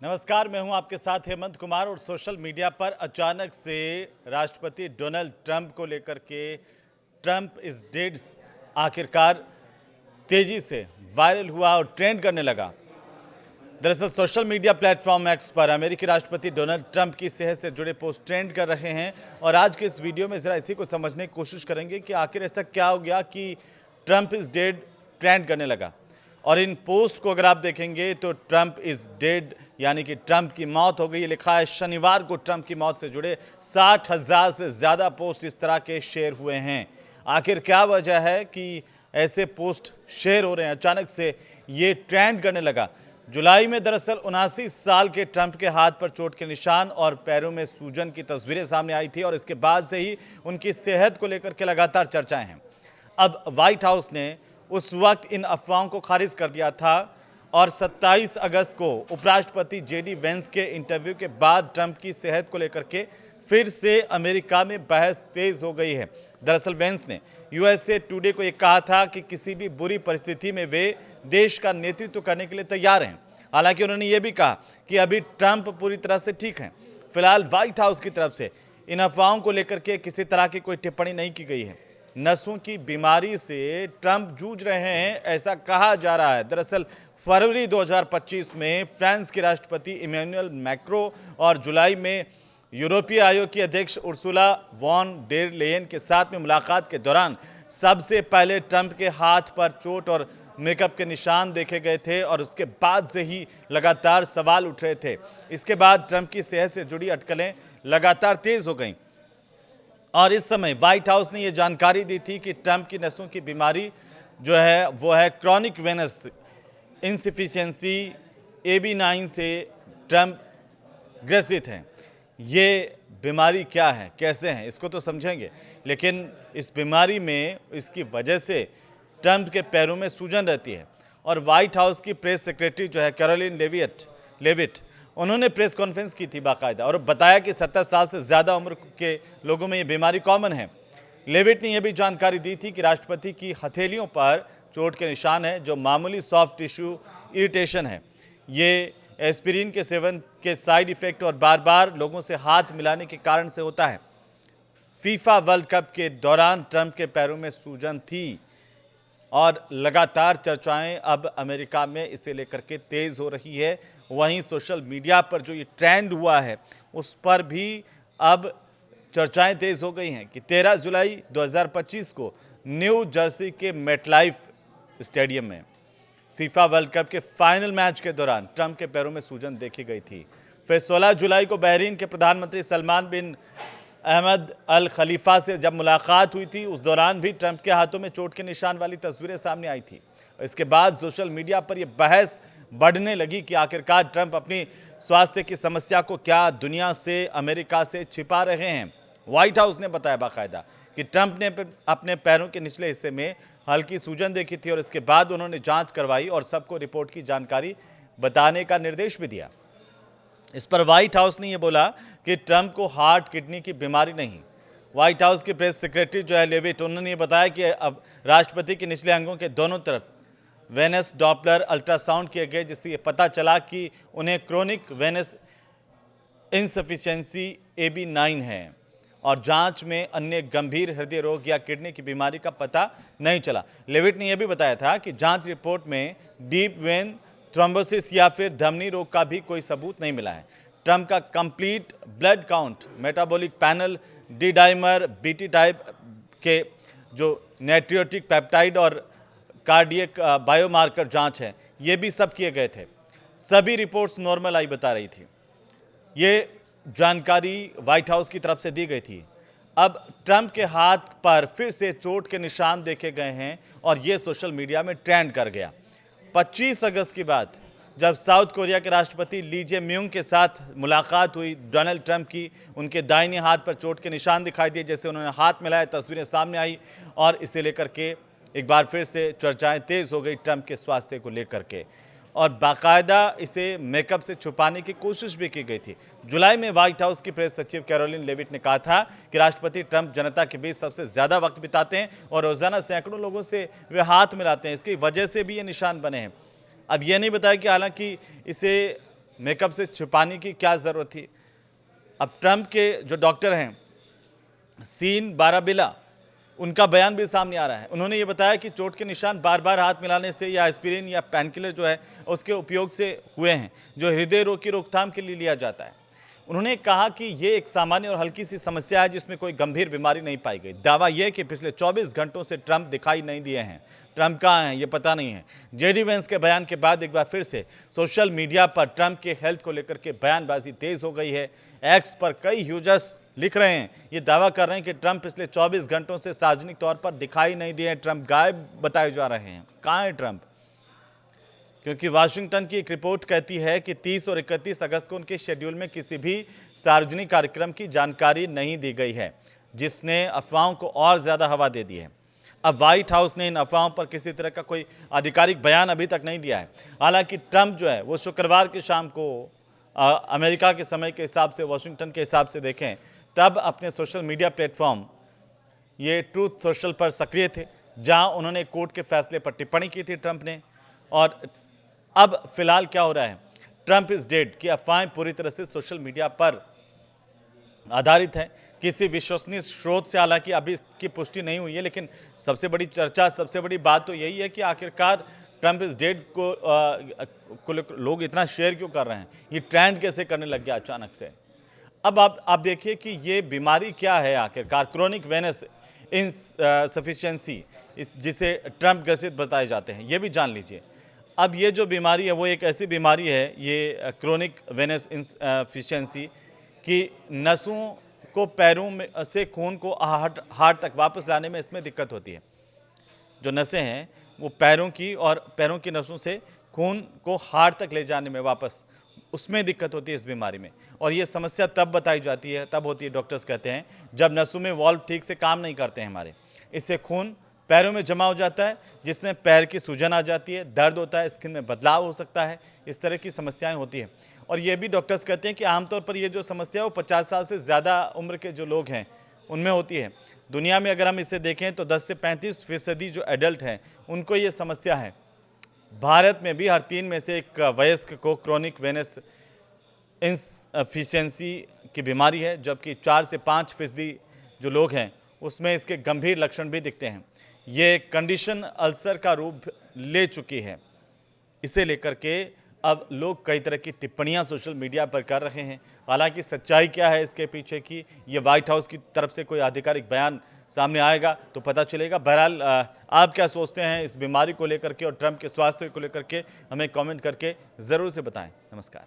नमस्कार, मैं हूं आपके साथ हेमंत कुमार। और सोशल मीडिया पर अचानक से राष्ट्रपति डोनाल्ड ट्रंप को लेकर के ट्रंप इज डेड आखिरकार तेजी से वायरल हुआ और ट्रेंड करने लगा। दरअसल सोशल मीडिया प्लेटफॉर्म एक्स पर अमेरिकी राष्ट्रपति डोनाल्ड ट्रंप की सेहत से जुड़े पोस्ट ट्रेंड कर रहे हैं। और आज के इस वीडियो में ज़रा इसी को समझने की कोशिश करेंगे कि आखिर ऐसा क्या हो गया कि ट्रंप इज़ डेड ट्रेंड करने लगा। और इन पोस्ट को अगर आप देखेंगे तो ट्रंप इज़ डेड यानी कि ट्रंप की मौत हो गई, ये लिखा है। शनिवार को ट्रंप की मौत से जुड़े 60,000 से ज़्यादा पोस्ट इस तरह के शेयर हुए हैं। आखिर क्या वजह है कि ऐसे पोस्ट शेयर हो रहे हैं, अचानक से ये ट्रेंड करने लगा। जुलाई में दरअसल 79 साल के ट्रंप के हाथ पर चोट के निशान और पैरों में सूजन की तस्वीरें सामने आई थी और इसके बाद से ही उनकी सेहत को लेकर के लगातार चर्चाएं हैं। अब व्हाइट हाउस ने उस वक्त इन अफवाहों को खारिज कर दिया था और 27 अगस्त को उपराष्ट्रपति जेडी वेंस के इंटरव्यू के बाद ट्रंप की सेहत को लेकर के फिर से अमेरिका में बहस तेज हो गई है। दरअसल वेंस ने यूएसए टुडे को यह कहा था कि किसी भी बुरी परिस्थिति में वे देश का नेतृत्व करने के लिए तैयार हैं। हालांकि उन्होंने ये भी कहा कि अभी ट्रंप पूरी तरह से ठीक हैं। फिलहाल व्हाइट हाउस की तरफ से इन अफवाहों को लेकर के किसी तरह की कोई टिप्पणी नहीं की गई है। नसों की बीमारी से ट्रंप जूझ रहे हैं, ऐसा कहा जा रहा है। दरअसल फरवरी 2025 में फ्रांस के राष्ट्रपति इमैनुअल मैक्रो और जुलाई में यूरोपीय आयोग की अध्यक्ष उर्सुला वॉन डेर लेयन के साथ में मुलाकात के दौरान सबसे पहले ट्रंप के हाथ पर चोट और मेकअप के निशान देखे गए थे और उसके बाद से ही लगातार सवाल उठ रहे थे। इसके बाद ट्रंप की सेहत से जुड़ी अटकलें लगातार तेज हो गईं और इस समय व्हाइट हाउस ने यह जानकारी दी थी कि ट्रंप की नसों की बीमारी जो है वो है क्रॉनिक वेनस इंसफिशिएंसी AB9 से ट्रंप ग्रसित हैं। ये बीमारी क्या है, कैसे हैं, इसको तो समझेंगे, लेकिन इस बीमारी में इसकी वजह से ट्रंप के पैरों में सूजन रहती है। और व्हाइट हाउस की प्रेस सेक्रेटरी जो है कैरोलिन लेविट, उन्होंने प्रेस कॉन्फ्रेंस की थी बाकायदा और बताया कि 70 साल से ज़्यादा उम्र के लोगों में ये बीमारी कॉमन है। लेविट ने यह भी जानकारी दी थी कि राष्ट्रपति की हथेलियों पर चोट के निशान है, जो मामूली सॉफ्ट टिश्यू इरिटेशन है। ये एस्पिरिन के सेवन के साइड इफेक्ट और बार बार लोगों से हाथ मिलाने के कारण से होता है। फीफा वर्ल्ड कप के दौरान ट्रंप के पैरों में सूजन थी और लगातार चर्चाएं अब अमेरिका में इसे लेकर के तेज हो रही है। वहीं सोशल मीडिया पर जो ये ट्रेंड हुआ है उस पर भी अब चर्चाएं तेज हो गई हैं कि 13 जुलाई 2025 को न्यू जर्सी के मेटलाइफ स्टेडियम में फीफा वर्ल्ड कप के फाइनल मैच के दौरान ट्रंप के पैरों में सूजन देखी गई थी। फिर 16 जुलाई को बहरीन के प्रधानमंत्री सलमान बिन अहमद अल खलीफा से जब मुलाकात हुई थी, उस दौरान भी ट्रंप के हाथों में चोट के निशान वाली तस्वीरें सामने आई थी। इसके बाद सोशल मीडिया पर यह बहस बढ़ने लगी कि आखिरकार ट्रंप अपनी स्वास्थ्य की समस्या को क्या दुनिया से, अमेरिका से छिपा रहे हैं। व्हाइट हाउस ने बताया बाकायदा कि ट्रंप ने अपने पैरों के निचले हिस्से में हल्की सूजन देखी थी और इसके बाद उन्होंने जांच करवाई और सबको रिपोर्ट की जानकारी बताने का निर्देश भी दिया। इस पर व्हाइट हाउस ने यह बोला कि ट्रंप को हार्ट किडनी की बीमारी नहीं। व्हाइट हाउस की प्रेस सेक्रेटरी जो है लेविट, उन्होंने ये बताया कि अब राष्ट्रपति के निचले अंगों के दोनों तरफ वेनस डॉपलर अल्ट्रासाउंड किए गए, जिससे ये पता चला कि उन्हें क्रोनिक वेनस इंसफिशिएंसी AB9 है और जांच में अन्य गंभीर हृदय रोग या किडनी की बीमारी का पता नहीं चला। लेविट ने यह भी बताया था कि जांच रिपोर्ट में डीप वेन थ्रोम्बोसिस या फिर धमनी रोग का भी कोई सबूत नहीं मिला है। ट्रंप का complete blood count, metabolic panel, D dimer, BT type के जो नाइट्रियोटिक पेप्टाइड और कार्डियक बायोमार्कर जांच है, ये भी सब किए गए थे। सभी रिपोर्ट्स नॉर्मल आई बता रही थी। ये जानकारी व्हाइट हाउस की तरफ से दी गई थी। अब ट्रंप के हाथ पर फिर से चोट के निशान देखे गए हैं और ये सोशल मीडिया में ट्रेंड कर गया। 25 अगस्त की बात, जब साउथ कोरिया के राष्ट्रपति ली जे म्यूंग के साथ मुलाकात हुई डोनाल्ड ट्रंप की, उनके दाहिने हाथ पर चोट के निशान दिखाई दिए, जैसे उन्होंने हाथ मिलाया, तस्वीरें सामने आई और इसे लेकर के एक बार फिर से चर्चाएं तेज हो गई ट्रंप के स्वास्थ्य को लेकर के और बाकायदा इसे मेकअप से छुपाने की कोशिश भी की गई थी। जुलाई में व्हाइट हाउस की प्रेस सचिव कैरोलिन लेविट ने कहा था कि राष्ट्रपति ट्रंप जनता के बीच सबसे ज़्यादा वक्त बिताते हैं और रोज़ाना सैकड़ों लोगों से वे हाथ मिलाते हैं, इसकी वजह से भी ये निशान बने हैं। अब यह नहीं बताया कि हालांकि इसे मेकअप से छुपाने की क्या ज़रूरत थी। अब ट्रंप के जो डॉक्टर हैं सीन बाराबिला, उनका बयान भी सामने आ रहा है। उन्होंने ये बताया कि चोट के निशान बार बार हाथ मिलाने से या एस्पिरिन या पेनकिलर जो है उसके उपयोग से हुए हैं, जो हृदय रोग की रोकथाम के लिए लिया जाता है। उन्होंने कहा कि ये एक सामान्य और हल्की सी समस्या है जिसमें कोई गंभीर बीमारी नहीं पाई गई। दावा यह कि पिछले 24 घंटों से ट्रंप दिखाई नहीं दिए हैं। ट्रंप कहाँ हैं ये पता नहीं है। जेडी वेंस के बयान के बाद एक बार फिर से सोशल मीडिया पर ट्रंप के हेल्थ को लेकर के बयानबाजी तेज हो गई है। एक्स पर कई यूजर्स लिख रहे हैं, ये दावा कर रहे हैं कि ट्रंप पिछले 24 घंटों से सार्वजनिक तौर पर दिखाई नहीं दिए हैं। ट्रंप गायब बताए जा रहे हैं। कहाँ है ट्रंप? क्योंकि वाशिंगटन की एक रिपोर्ट कहती है कि 30 और 31 अगस्त को उनके शेड्यूल में किसी भी सार्वजनिक कार्यक्रम की जानकारी नहीं दी गई है, जिसने अफवाहों को और ज़्यादा हवा दे दी है। अब व्हाइट हाउस ने इन अफवाहों पर किसी तरह का कोई आधिकारिक बयान अभी तक नहीं दिया है। हालांकि ट्रंप जो है वो शुक्रवार की शाम को अमेरिका के समय के हिसाब से, वाशिंगटन के हिसाब से देखें तब अपने सोशल मीडिया प्लेटफॉर्म ये ट्रूथ सोशल पर सक्रिय थे, जहां उन्होंने कोर्ट के फैसले पर टिप्पणी की थी ट्रंप ने। और अब फिलहाल क्या हो रहा है, ट्रंप इज डेड की अफवाहें पूरी तरह से सोशल मीडिया पर आधारित है। किसी विश्वसनीय स्रोत से हालांकि अभी इसकी पुष्टि नहीं हुई है, लेकिन सबसे बड़ी चर्चा, सबसे बड़ी बात तो यही है कि आखिरकार ट्रंप इज डेड को लोग इतना शेयर क्यों कर रहे हैं, ये ट्रेंड कैसे करने लग गया अचानक से। अब आप देखिए कि ये बीमारी क्या है आखिरकार, क्रोनिक वेनस इनसफिशिएंसी, जिसे ट्रंप ग्रसित बताए जाते हैं, ये भी जान लीजिए। अब ये जो बीमारी है वो एक ऐसी बीमारी है, ये क्रोनिक वेनस इनसफिशिएंसी, की नसों को पैरों में से खून को हार्ट तक वापस लाने में इसमें दिक्कत होती है। जो नसें हैं वो पैरों की, और पैरों की नसों से खून को हार्ट तक ले जाने में वापस, उसमें दिक्कत होती है इस बीमारी में। और ये समस्या तब बताई जाती है, तब होती है, डॉक्टर्स कहते हैं, जब नसों में वाल्व ठीक से काम नहीं करते हैं हमारे। इससे खून पैरों में जमा हो जाता है, जिसमें पैर की सूजन आ जाती है, दर्द होता है, स्किन में बदलाव हो सकता है, इस तरह की समस्याएं होती हैं। और ये भी डॉक्टर्स कहते हैं कि आमतौर पर ये जो समस्या है वो 50 साल से ज़्यादा उम्र के जो लोग हैं उनमें होती है। दुनिया में अगर हम इसे देखें तो 10 से 35% जो एडल्ट हैं उनको ये समस्या है। भारत में भी हर 3 में से एक वयस्क को क्रोनिक वेनस इनसफिशिएंसी की बीमारी है, जबकि 4 से 5% जो लोग हैं उसमें इसके गंभीर लक्षण भी दिखते हैं। ये कंडीशन अल्सर का रूप ले चुकी है। इसे लेकर के अब लोग कई तरह की टिप्पणियां सोशल मीडिया पर कर रहे हैं। हालांकि सच्चाई क्या है इसके पीछे की, ये व्हाइट हाउस की तरफ से कोई आधिकारिक बयान सामने आएगा तो पता चलेगा। बहरहाल आप क्या सोचते हैं इस बीमारी को लेकर के और ट्रंप के स्वास्थ्य को लेकर के, हमें कमेंट करके ज़रूर से बताएं। नमस्कार।